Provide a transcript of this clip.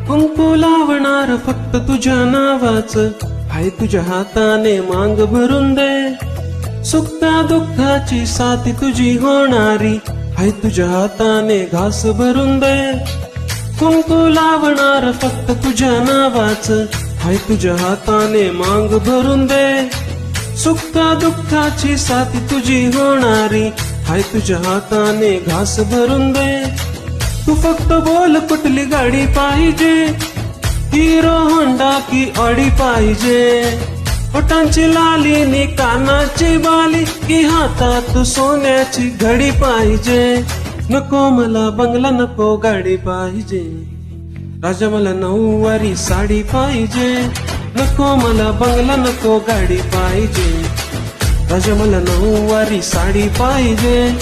कुंकू लावणार फक्त तुझ्या नावाचं, हाय तुझ्या हाताने मांग भरून दे. सुखा दुःखाची साथी तुझी होणारी, हाय तुझ्या हाताने घास भरून दे. कुंकू लावणार फक्त तुझ्या नावाचं, हाय तुझ्या हाताने मांग भरून दे. सुखा दुःखाची साथी तुझी होणारी, हाय तुझ्या हाताने घास भरून दे. तू फक्त बोल कुठली गाडी पाहिजे, हिरो होंडा की ऑडी पाहिजे. ओठांची लाली नि कानाची बाली, की हातात सोन्याची घडी पाहिजे. नको मला बंगला, नको गाडी पाहिजे, राजा मला नऊवारी साडी पाहिजे. नको मला बंगला, नको गाडी पाहिजे, राजा मला नऊवारी साडी पाहिजे.